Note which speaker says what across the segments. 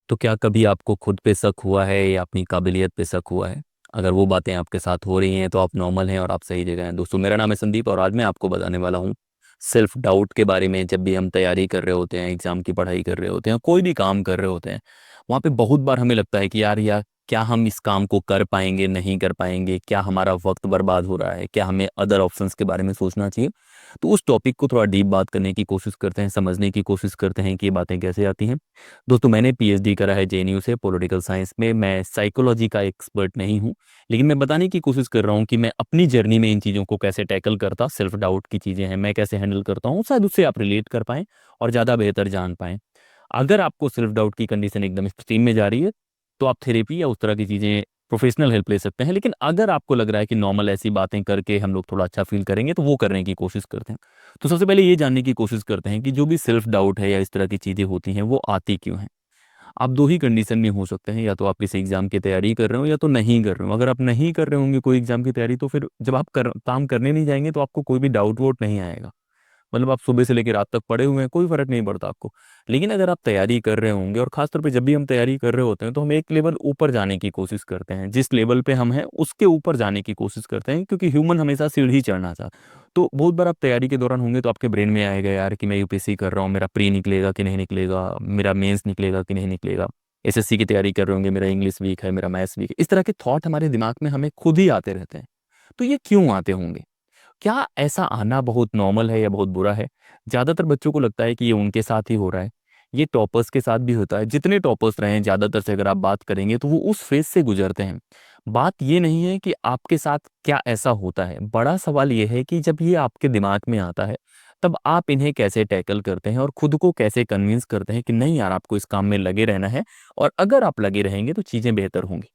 Speaker 1: तो क्या कभी आपको खुद पे शक हुआ है या अपनी काबिलियत पे शक हुआ है? अगर वो बातें आपके साथ हो रही हैं तो आप नॉर्मल हैं और आप सही जगह हैं। दोस्तों, मेरा नाम है संदीप और आज मैं आपको बताने वाला हूँ सेल्फ डाउट के बारे में। जब भी हम तैयारी कर रहे होते हैं, एग्जाम की पढ़ाई कर रहे होते हैं, कोई भी काम कर रहे होते हैं, वहाँ पे बहुत बार हमें लगता है कि यार क्या हम इस काम को कर पाएंगे, नहीं कर पाएंगे, क्या हमारा वक्त बर्बाद हो रहा है, क्या हमें अदर ऑप्शंस के बारे में सोचना चाहिए। तो उस टॉपिक को थोड़ा डीप बात करने की कोशिश करते हैं, समझने की कोशिश करते हैं कि ये बातें कैसे आती हैं। दोस्तों, मैंने पीएचडी करा है जेएनयू से पॉलिटिकल साइंस में। मैं साइकोलॉजी का एक्सपर्ट नहीं हूँ, लेकिन मैं बताने की कोशिश कर रहा हूँ कि मैं अपनी जर्नी में इन चीज़ों को कैसे टैकल करता, सेल्फ डाउट की चीज़ें हैं मैं कैसे हैंडल करता हूँ, शायद उससे आप रिलेट कर पाएँ और ज़्यादा बेहतर जान पाएँ। अगर आपको सेल्फ डाउट की कंडीशन एकदम एक्सट्रीम में जा रही है तो आप थेरेपी या उस तरह की चीज़ें, प्रोफेशनल हेल्प ले सकते हैं। लेकिन अगर आपको लग रहा है कि नॉर्मल ऐसी बातें करके हम लोग थोड़ा अच्छा फील करेंगे तो वो करने की कोशिश करते हैं। तो सबसे पहले ये जानने की कोशिश करते हैं कि जो भी सेल्फ डाउट है या इस तरह की चीज़ें होती हैं वो आती क्यों हैं। आप दो ही कंडीशन में हो सकते हैं, या तो आप किसी एग्जाम की तैयारी कर रहे हो या तो नहीं कर रहे हो। अगर आप नहीं कर रहे होंगे कोई एग्जाम की तैयारी तो फिर जब आप काम करने नहीं जाएंगे तो आपको कोई भी डाउट वोट नहीं आएगा। मतलब आप सुबह से लेकर रात तक पड़े हुए हैं, कोई फर्क नहीं पड़ता आपको। लेकिन अगर आप तैयारी कर रहे होंगे, और खासतौर पे जब भी हम तैयारी कर रहे होते हैं तो हम एक लेवल ऊपर जाने की कोशिश करते हैं, जिस लेवल पे हम हैं उसके ऊपर जाने की कोशिश करते हैं, क्योंकि ह्यूमन हमेशा सीढ़ी चढ़ना चाहता है। तो बहुत बार आप तैयारी के दौरान होंगे तो आपके ब्रेन में आएगा यार कि मैं यूपीएससी कर रहा हूँ, मेरा प्री निकलेगा कि नहीं निकलेगा, मेरा मेंस निकलेगा कि नहीं निकलेगा। एसएससी की तैयारी कर रहे होंगे, मेरा इंग्लिश वीक है, मेरा मैथ्स वीक है। इस तरह के थॉट हमारे दिमाग में हमें खुद ही आते रहते हैं। तो ये क्यों आते होंगे? क्या ऐसा आना बहुत नॉर्मल है या बहुत बुरा है? ज़्यादातर बच्चों को लगता है कि ये उनके साथ ही हो रहा है। ये टॉपर्स के साथ भी होता है। जितने टॉपर्स रहे हैं ज़्यादातर से अगर आप बात करेंगे तो वो उस फेज़ से गुज़रते हैं। बात ये नहीं है कि आपके साथ क्या ऐसा होता है। बड़ा सवाल ये है कि जब ये आपके दिमाग में आता है, तब आप इन्हें कैसे टैकल करते हैं और खुद को कैसे कन्विंस करते हैं कि नहीं यार, आपको इस काम में लगे रहना है और अगर आप लगे रहेंगे तो चीज़ें बेहतर होंगी।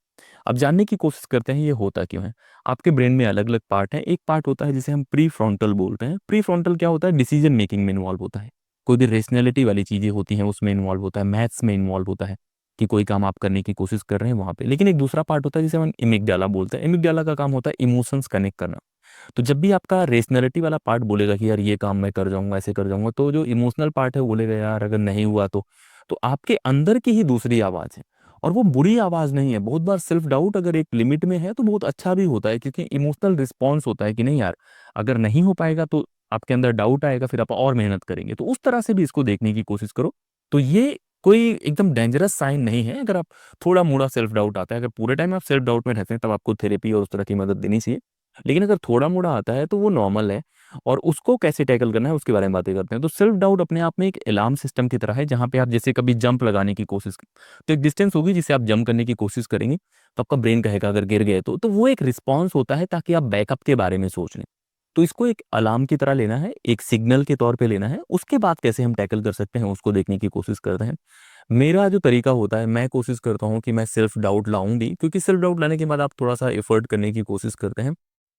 Speaker 1: अब जानने की कोशिश करते हैं ये होता क्यों है। आपके ब्रेन में अलग अलग पार्ट हैं। एक पार्ट होता है जिसे हम प्री फ्रंटल बोलते हैं। प्री फ्रंटल क्या होता है? डिसीजन मेकिंग में इन्वॉल्व होता है। कोई भी रेशनैलिटी वाली चीजें होती हैं उसमें इन्वॉल्व होता है, मैथ्स में इन्वॉल्व होता है कि कोई काम आप करने की कोशिश कर रहे हैं वहां पे। लेकिन एक दूसरा पार्ट होता है जिसे हम इमिगडाला बोलते हैं। इमिगडाला का काम होता है इमोशंस कनेक्ट करना। तो जब भी आपका रेशनैलिटी वाला पार्ट बोलेगा कि यार ये काम मैं कर जाऊंगा, ऐसे कर जाऊंगा, तो जो इमोशनल पार्ट है वो बोलेगा यार अगर नहीं हुआ तो आपके अंदर की ही दूसरी आवाज है। और वो बुरी आवाज नहीं है। बहुत बार सेल्फ डाउट अगर एक लिमिट में है तो बहुत अच्छा भी होता है, क्योंकि इमोशनल रिस्पॉन्स होता है कि नहीं यार, अगर नहीं हो पाएगा तो आपके अंदर डाउट आएगा, फिर आप और मेहनत करेंगे। तो उस तरह से भी इसको देखने की कोशिश करो। तो ये कोई एकदम डेंजरस साइन नहीं है। अगर आप थोड़ा मोड़ा सेल्फ डाउट आता है, अगर पूरे टाइम आप सेल्फ डाउट में रहते हैं, तब आपको थेरेपी और उस तरह की मदद देनी चाहिए। लेकिन अगर थोड़ा मोड़ा आता है तो वो नॉर्मल है। और उसको कैसे टैकल करना है उसके बारे में बातें करते हैं। तो सेल्फ डाउट अपने आप में एक अलार्म सिस्टम की तरह है, जहां पे आप जैसे कभी जंप लगाने की कोशिश, तो एक डिस्टेंस होगी जिसे आप जंप करने की कोशिश करेंगे, तो आपका ब्रेन कहेगा अगर गिर गए तो वो एक रिस्पॉन्स होता है ताकि आप बैकअप के बारे में सोच लें। तो इसको एक अलार्म की तरह लेना है, एक सिग्नल के तौर पे लेना है। उसके बाद कैसे हम टैकल कर सकते हैं उसको देखने की कोशिश करते हैं। मेरा जो तरीका होता है, मैं कोशिश करता हूँ कि मैं सेल्फ डाउट लाऊं भी, क्योंकि सेल्फ डाउट लाने के बाद आप थोड़ा सा एफर्ट करने की कोशिश करते हैं।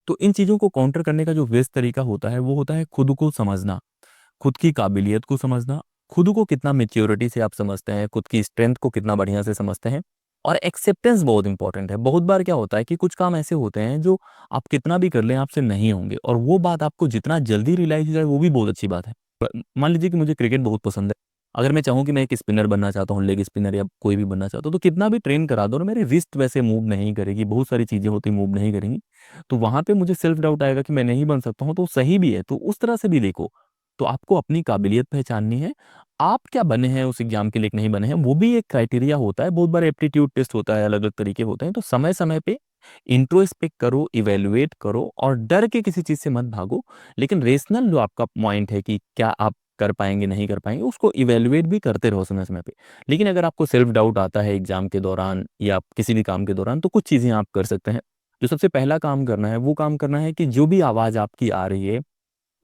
Speaker 1: तो इन चीज़ों को काउंटर करने का जो बेस्ट तरीका होता है वो होता है खुद को समझना, खुद की काबिलियत को समझना, खुद को कितना मेच्योरिटी से आप समझते हैं, खुद की स्ट्रेंथ को कितना बढ़िया से समझते हैं। और एक्सेप्टेंस बहुत इंपॉर्टेंट है। बहुत बार क्या होता है कि कुछ काम ऐसे होते हैं जो आप कितना भी कर लें आपसे नहीं होंगे, और वो बात आपको जितना जल्दी रियलाइज हो जाए वो भी बहुत अच्छी बात है। मान लीजिए कि मुझे क्रिकेट बहुत पसंद है। अगर मैं चाहूँ कि मैं एक स्पिनर बनना चाहता हूँ, लेग स्पिनर या कोई भी बनना चाहता हूँ, तो कितना भी ट्रेन करा दो ना, मेरे रिस्ट वैसे मूव नहीं करेगी, बहुत सारी चीज़ें होती मूव नहीं करेंगी। तो वहां पे मुझे सेल्फ डाउट आएगा कि मैं नहीं बन सकता हूँ। तो सही भी है, तो उस तरह से भी देखो। तो आपको अपनी काबिलियत पहचाननी है। आप क्या बने हैं उस एग्जाम के लिए, नहीं बने हैं, वो भी एक क्राइटेरिया होता है। बहुत बार एप्टीट्यूड टेस्ट होता है, अलग अलग तरीके होते हैं। तो समय समय पे इंट्रोस्पेक्ट करो, इवेलुएट करो, और डर के किसी चीज से मत भागो। लेकिन रेशनल जो आपका पॉइंट है कि क्या आप कर पाएंगे नहीं कर पाएंगे, उसको इवेलुएट भी करते रहो समय समय पे। लेकिन अगर आपको सेल्फ डाउट आता है एग्जाम के दौरान या किसी भी काम के दौरान, तो कुछ चीजें आप कर सकते हैं। जो सबसे पहला काम करना है वो काम करना है कि जो भी आवाज आपकी आ रही है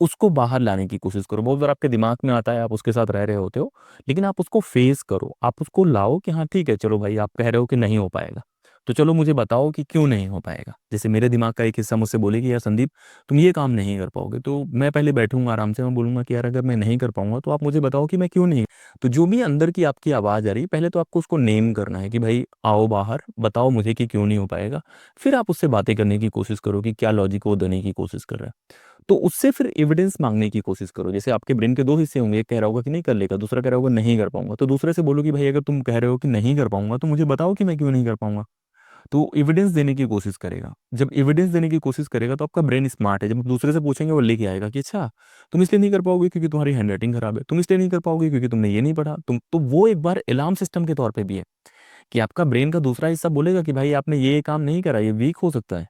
Speaker 1: उसको बाहर लाने की कोशिश करो। बहुत बार आपके दिमाग में आता है, आप उसके साथ रह रहे होते हो, लेकिन आप उसको फेस करो, आप उसको लाओ कि हाँ ठीक है, चलो भाई आप कह रहे हो कि नहीं हो पाएगा, तो चलो मुझे बताओ कि क्यों नहीं हो पाएगा। जैसे मेरे दिमाग का एक हिस्सा मुझसे बोले कि यार संदीप, तुम ये काम नहीं कर पाओगे, तो मैं पहले बैठूंगा आराम से, मैं बोलूंगा कि यार अगर मैं नहीं कर पाऊंगा तो आप मुझे बताओ कि मैं क्यों नहीं। तो जो भी अंदर की आपकी आवाज़ आ रही है, पहले तो आपको उसको नेम करना है कि भाई आओ बाहर, बताओ मुझे कि क्यों नहीं हो पाएगा। फिर आप उससे बातें करने की कोशिश करो कि क्या लॉजिक वो देने की कोशिश कर रहा है। तो उससे फिर एविडेंस मांगने की कोशिश करो। जैसे आपके ब्रेन के दो हिस्से होंगे, एक कह रहा होगा कि नहीं कर लेगा, दूसरा कह रहा होगा नहीं कर पाऊंगा। तो दूसरे से बोलो कि भाई अगर तुम कह रहे हो कि नहीं कर पाऊंगा तो मुझे बताओ कि मैं क्यों नहीं कर पाऊंगा। तो एविडेंस देने की कोशिश करेगा। जब एविडेंस देने की कोशिश करेगा तो आपका ब्रेन स्मार्ट है, जब दूसरे से पूछेंगे वो लेके आएगा कि अच्छा तुम इसलिए नहीं कर पाओगे क्योंकि तुम्हारी हैंडराइटिंग खराब है, तुम इसलिए नहीं कर पाओगे क्योंकि तुमने ये नहीं पढ़ा। तुम तो वो एक बार अलार्म सिस्टम के तौर पे भी है कि आपका ब्रेन का दूसरा हिस्सा बोलेगा कि भाई आपने ये काम नहीं करा, ये वीक हो सकता है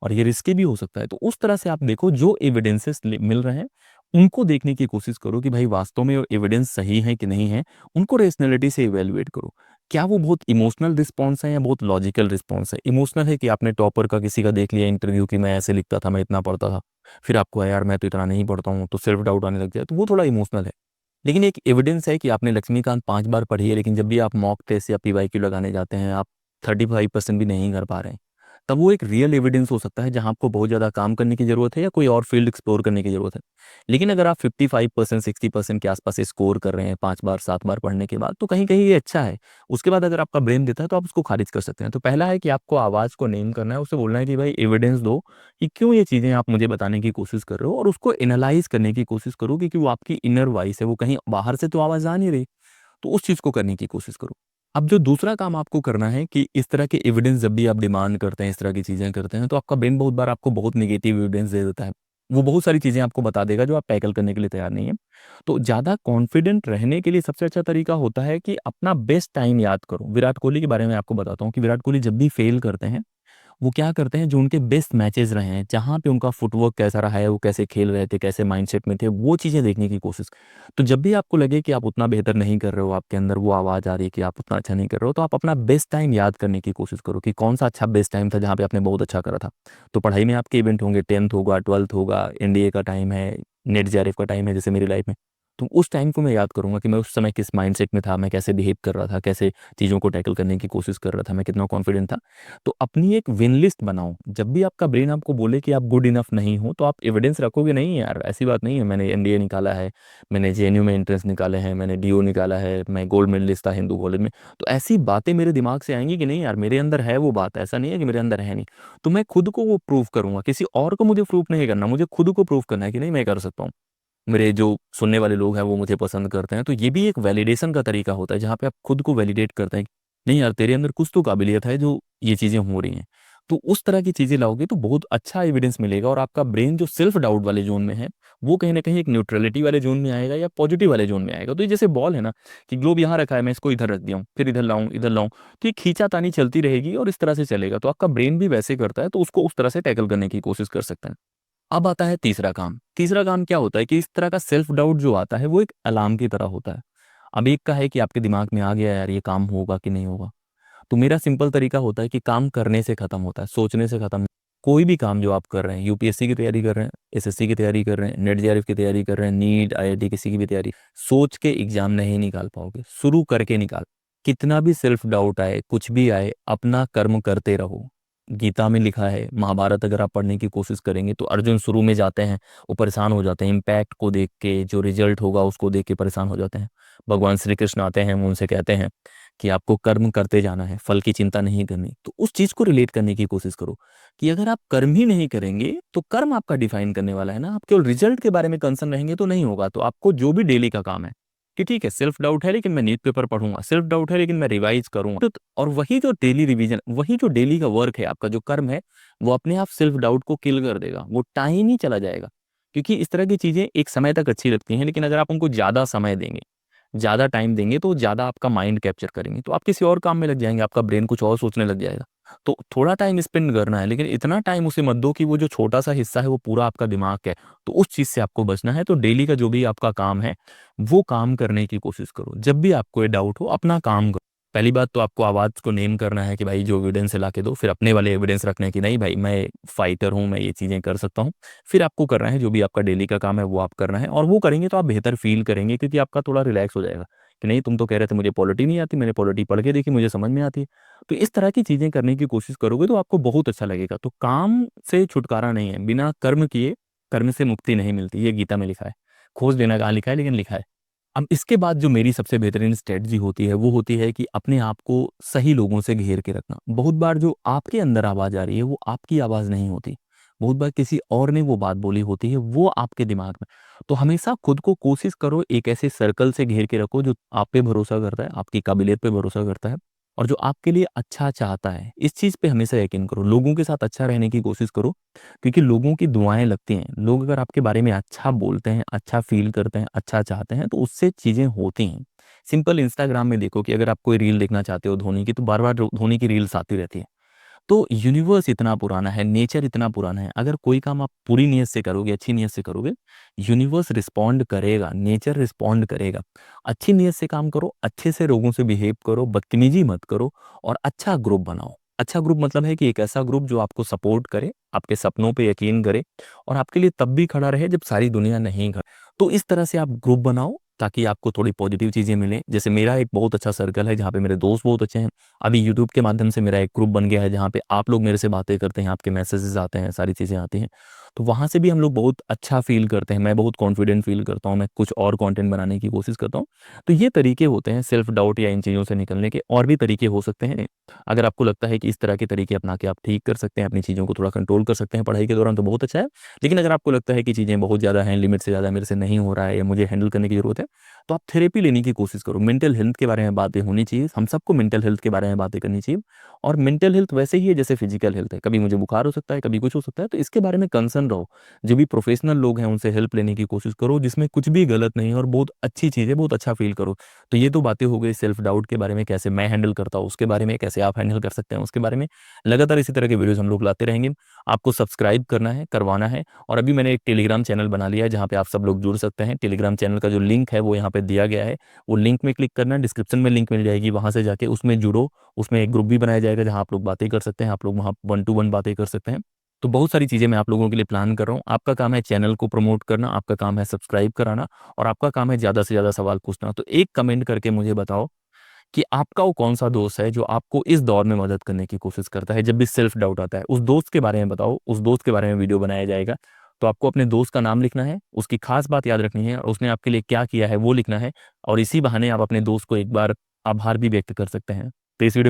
Speaker 1: और ये रिस्की भी हो सकता है। तो उस तरह से आप देखो जो एविडेंसेस मिल रहे हैं उनको देखने की कोशिश करो कि भाई वास्तव में एविडेंस सही है कि नहीं है। उनको रेशनैलिटी से इवेलुएट करो। क्या वो बहुत इमोशनल रिस्पॉन्स है या बहुत लॉजिकल रिस्पॉन्स है। इमोशनल है कि आपने टॉपर का किसी का देख लिया इंटरव्यू कि मैं ऐसे लिखता था, मैं इतना पढ़ता था, फिर आपको आया यार मैं तो इतना नहीं पढ़ता हूँ, तो सेल्फ डाउट आने लग जाए, तो वो थोड़ा इमोशनल है। लेकिन एक एविडेंस है कि आपने लक्ष्मीकांत 5 बार पढ़ी है, लेकिन जब भी आप मॉक टेस्ट या पीवाईक्यू लगाने जाते हैं आप 35% भी नहीं कर पा रहे हैं, तब वो एक रियल एविडेंस हो सकता है जहां आपको बहुत ज़्यादा काम करने की ज़रूरत है या कोई और फील्ड एक्सप्लोर करने की ज़रूरत है। लेकिन अगर आप 55% 60% के आसपास स्कोर कर रहे हैं 5 बार 7 बार पढ़ने के बाद, तो कहीं कहीं ये अच्छा है। उसके बाद अगर आपका ब्रेन देता है तो आप उसको खारिज कर सकते हैं। तो पहला है कि आपको आवाज़ को नेम करना है, उससे बोलना है कि भाई एविडेंस दो कि क्यों ये चीज़ें आप मुझे बताने की कोशिश कर रहे हो, और उसको एनालाइज करने की कोशिश करो कि वो आपकी इनर वॉइस है, वो कहीं बाहर से तो आवाज़ आ नहीं रही। तो उस चीज़ को करने की कोशिश करो। अब जो दूसरा काम आपको करना है कि इस तरह के एविडेंस जब भी आप डिमांड करते हैं, इस तरह की चीज़ें करते हैं, तो आपका ब्रेन बहुत बार आपको बहुत नेगेटिव एविडेंस दे देता है। वो बहुत सारी चीज़ें आपको बता देगा जो आप टैकल करने के लिए तैयार नहीं है। तो ज़्यादा कॉन्फिडेंट रहने के लिए सबसे अच्छा तरीका होता है कि अपना बेस्ट टाइम याद करो। विराट कोहली के बारे में आपको बताता हूँ कि विराट कोहली जब भी फेल करते हैं, वो क्या करते हैं, जो उनके बेस्ट मैचेस रहे हैं, जहाँ पे उनका फुटवर्क कैसा रहा है, वो कैसे खेल रहे थे, कैसे माइंडसेट में थे, वो चीज़ें देखने की कोशिश। तो जब भी आपको लगे कि आप उतना बेहतर नहीं कर रहे हो, आपके अंदर वो आवाज़ आ रही है कि आप उतना अच्छा नहीं कर रहे हो, तो आप अपना बेस्ट टाइम याद करने की कोशिश करो कि कौन सा अच्छा बेस्ट टाइम था जहाँ पे आपने बहुत अच्छा करा था। तो पढ़ाई में आपके इवेंट होंगे, 10th होगा, 12th होगा, एनडीए का टाइम है, नेट जेआरएफ का टाइम है, जैसे मेरी लाइफ में। तो उस टाइम को मैं याद करूंगा कि मैं उस समय किस माइंडसेट में था, मैं कैसे बिहेव कर रहा था, कैसे चीज़ों को टैकल करने की कोशिश कर रहा था, मैं कितना कॉन्फिडेंट था। तो अपनी एक विन लिस्ट बनाओ। जब भी आपका ब्रेन आपको बोले कि आप गुड इनफ नहीं हो, तो आप एविडेंस रखोगे नहीं यार, ऐसी बात नहीं है, मैंने एनडीए निकाला है, मैंने जेएनयू में एंट्रेंस निकाले हैं, मैंने डीओ निकाला है, मैं गोल्ड मेडलिस्ट था हिंदू कॉलेज में। तो ऐसी बातें मेरे दिमाग से आएंगी कि नहीं यार मेरे अंदर है वो बात, ऐसा नहीं है कि मेरे अंदर है नहीं। तो मैं खुद को वो प्रूव करूंगा, किसी और को मुझे प्रूव नहीं करना, मुझे खुद को प्रूव करना है कि नहीं मैं कर सकता हूँ। मेरे जो सुनने वाले लोग हैं वो मुझे पसंद करते हैं। तो ये भी एक वैलिडेशन का तरीका होता है जहाँ पे आप खुद को वैलिडेट करते हैं, नहीं यार तेरे अंदर कुछ तो काबिलियत है जो ये चीज़ें हो रही हैं। तो उस तरह की चीज़ें लाओगे तो बहुत अच्छा एविडेंस मिलेगा, और आपका ब्रेन जो सेल्फ डाउट वाले जोन में है वो कहीं ना कहीं एक न्यूट्रलिटी वाले जोन में आएगा या पॉजिटिव वाले जोन में आएगा। तो ये जैसे बॉल है ना, कि ग्लोब यहाँ रखा है, मैं इसको इधर रख दिया हूँ, फिर इधर लाऊं इधर लाऊं, तो ये खींचातानी चलती रहेगी और इस तरह से चलेगा। तो आपका ब्रेन भी वैसे करता है, तो उसको उस तरह से टैकल करने की कोशिश कर सकते हैं। अब आता है तीसरा काम। तीसरा काम क्या होता है कि इस तरह का सेल्फ डाउट जो आता है वो एक अलार्म की तरह होता है। अब एक का है कि आपके दिमाग में आ गया यार ये काम होगा कि नहीं होगा। तो मेरा सिंपल तरीका होता है कि काम करने से खत्म होता है, सोचने से खत्म। कोई भी काम जो आप कर रहे हैं, यूपीएससी की तैयारी कर रहे हैं, एसएससी की तैयारी कर रहे हैं, नेट जेआरएफ की तैयारी कर रहे हैं, नीट आईआईटी किसी की भी तैयारी, सोच के एग्जाम नहीं निकाल पाओगे, शुरू करके निकाल। कितना भी सेल्फ डाउट आए, कुछ भी आए, अपना कर्म करते रहो। गीता में लिखा है, महाभारत अगर आप पढ़ने की कोशिश करेंगे तो अर्जुन शुरू में जाते हैं, वो परेशान हो जाते हैं, इम्पैक्ट को देख के, जो रिजल्ट होगा उसको देख के परेशान हो जाते हैं। भगवान श्री कृष्ण आते हैं, वो उनसे कहते हैं कि आपको कर्म करते जाना है, फल की चिंता नहीं करनी। तो उस चीज को रिलेट करने की कोशिश करो कि अगर आप कर्म ही नहीं करेंगे तो कर्म आपका डिफाइन करने वाला है ना। आप केवल रिजल्ट के बारे में कंसर्न रहेंगे तो नहीं होगा। तो आपको जो भी डेली का काम है कि ठीक है सेल्फ डाउट है लेकिन मैं नीट पेपर पढ़ूंगा, सेल्फ डाउट है लेकिन मैं रिवाइज करूंगा, और वही जो डेली रिवीजन, वही जो डेली का वर्क है, आपका जो कर्म है, वो अपने आप सेल्फ डाउट को किल कर देगा। वो टाइम ही चला जाएगा। क्योंकि इस तरह की चीजें एक समय तक अच्छी लगती हैं, लेकिन अगर आप उनको ज्यादा समय देंगे, ज़्यादा टाइम देंगे, तो ज़्यादा आपका माइंड कैप्चर करेंगे, तो आप किसी और काम में लग जाएंगे, आपका ब्रेन कुछ और सोचने लग जाएगा। तो थोड़ा टाइम स्पेंड करना है, लेकिन इतना टाइम उसे मत दो कि वो जो छोटा सा हिस्सा है वो पूरा आपका दिमाग है। तो उस चीज़ से आपको बचना है। तो डेली का जो भी आपका काम है वो काम करने की कोशिश करो। जब भी आपको ये डाउट हो अपना काम करो। पहली बात तो आपको आवाज़ को नेम करना है कि भाई जो एविडेंस है ला के दो। फिर अपने वाले एविडेंस रखने की नहीं भाई मैं फाइटर हूँ, मैं ये चीज़ें कर सकता हूँ। फिर आपको करना है जो भी आपका डेली का काम है वो आप करना है, और वो करेंगे तो आप बेहतर फील करेंगे, क्योंकि आपका थोड़ा रिलैक्स हो जाएगा कि नहीं तुम तो कह रहे थे मुझे पॉलिटी नहीं आती, मैंने पॉलिटी पढ़ के देखी, मुझे समझ में आती है। तो इस तरह की चीज़ें करने की कोशिश करोगे तो आपको बहुत अच्छा लगेगा। तो काम से छुटकारा नहीं है, बिना कर्म किए कर्म से मुक्ति नहीं मिलती, ये गीता में लिखा है। खोज लेना कहाँ लिखा है, लेकिन लिखा है। अब इसके बाद जो मेरी सबसे बेहतरीन स्ट्रेटजी होती है वो होती है कि अपने आप को सही लोगों से घेर के रखना। बहुत बार जो आपके अंदर आवाज़ आ रही है वो आपकी आवाज़ नहीं होती, बहुत बार किसी और ने वो बात बोली होती है, वो आपके दिमाग में। तो हमेशा खुद को कोशिश करो एक ऐसे सर्कल से घेर के रखो जो आप पे भरोसा करता है, आपकी काबिलियत पे भरोसा करता है और जो आपके लिए अच्छा चाहता है। इस चीज़ पे हमेशा यकीन करो, लोगों के साथ अच्छा रहने की कोशिश करो, क्योंकि लोगों की दुआएं लगती हैं। लोग अगर आपके बारे में अच्छा बोलते हैं, अच्छा फील करते हैं, अच्छा चाहते हैं, तो उससे चीज़ें होती हैं। सिंपल इंस्टाग्राम में देखो कि अगर आप कोई रील देखना चाहते हो धोनी की, तो बार-बार धोनी की रील्स आती रहती है। तो यूनिवर्स इतना पुराना है, नेचर इतना पुराना है, अगर कोई काम आप पूरी नीयत से करोगे, अच्छी नीयत से करोगे, यूनिवर्स रिस्पॉन्ड करेगा, नेचर रिस्पॉन्ड करेगा। अच्छी नीयत से काम करो, अच्छे से लोगों से बिहेव करो, बदतमीजी मत करो और अच्छा ग्रुप बनाओ। अच्छा ग्रुप मतलब है कि एक ऐसा ग्रुप जो आपको सपोर्ट करे, आपके सपनों पे यकीन करे और आपके लिए तब भी खड़ा रहे जब सारी दुनिया नहीं खड़ी। तो इस तरह से आप ग्रुप बनाओ ताकि आपको थोड़ी पॉजिटिव चीज़ें मिलें। जैसे मेरा एक बहुत अच्छा सर्कल है जहाँ पे मेरे दोस्त बहुत अच्छे हैं। अभी यूट्यूब के माध्यम से मेरा एक ग्रुप बन गया है जहाँ पे आप लोग मेरे से बातें करते हैं, आपके मैसेजेस आते हैं, सारी चीज़ें आती हैं। तो वहाँ से भी हम लोग बहुत अच्छा फ़ील करते हैं, मैं बहुत कॉन्फिडेंट फ़ील करता हूँ, मैं कुछ और कंटेंट बनाने की कोशिश करता हूँ। तो ये तरीके होते हैं सेल्फ डाउट या इन चीज़ों से निकलने के, और भी तरीके हो सकते हैं। अगर आपको लगता है कि इस तरह के तरीके अपना के आप ठीक कर सकते हैं, अपनी चीज़ों को थोड़ा कंट्रोल कर सकते हैं पढ़ाई के दौरान, तो बहुत अच्छा है। लेकिन अगर आपको लगता है कि चीज़ें बहुत ज़्यादा हैं, लिमिट से ज़्यादा मेरे से नहीं हो रहा है या मुझे हैंडल करने की ज़रूरत है, तो आप थेरेपी लेने की कोशिश करो। मेंटल हेल्थ के बारे में बातें होनी चाहिए, हम सबको मेंटल हेल्थ के बारे में बातें करनी चाहिए। और मेंटल हेल्थ वैसे ही है जैसे फिजिकल हेल्थ है, कभी मुझे बुखार हो सकता है, कभी कुछ हो सकता है, तो इसके बारे में कंसर्न रहो। जो भी प्रोफेशनल लोग हैं उनसे हेल्प लेने की कोशिश करो, जिसमें कुछ भी गलत नहीं है और बहुत अच्छी चीज़ है, बहुत अच्छा फील करो। तो ये तो बातें हो गई सेल्फ डाउट के बारे में, कैसे मैं हैंडल करता हूँ उसके बारे में, कैसे आप हैंडल कर सकते हैं उसके बारे में। लगातार इसी तरह के वीडियोज़ हम लोग लाते रहेंगे। आपको सब्सक्राइब करना है, करवाना है। और अभी मैंने एक टेलीग्राम चैनल बना लिया है जहाँ पे आप सब लोग जुड़ सकते हैं। टेलीग्राम चैनल का जो लिंक है वो यहाँ पे दिया गया है। वो लिंक में क्लिक करना है, डिस्क्रिप्शन में लिंक मिल जाएगी, वहाँ से जाके उसमें जुड़ो। उसमें एक ग्रुप भी बनाया जाएगा जहाँ आप लोग बातें कर सकते हैं, आप लोग वहाँ 1 टू 1 बातें कर सकते हैं। तो बहुत सारी चीज़ें मैं आप लोगों के लिए प्लान कर रहा हूँ। आपका काम है चैनल को प्रमोट करना, आपका काम है सब्सक्राइब कराना और आपका काम है ज़्यादा से ज़्यादा सवाल पूछना। तो एक कमेंट करके मुझे बताओ कि आपका वो कौन-सा दोस्त है जो आपको इस दौर में मदद करने की कोशिश करता है, जब भी सेल्फ डाउट आता है? उस दोस्त के बारे में बताओ, उस दोस्त के बारे में वीडियो बनाया जाएगा। तो आपको अपने दोस्त का नाम लिखना है, उसकी खास बात याद रखनी है और उसने आपके लिए क्या किया है वो लिखना है और इसी बहाने आप अपने दोस्त को एक बार आभार भी व्यक्त कर सकते हैं। तो इस वीडियो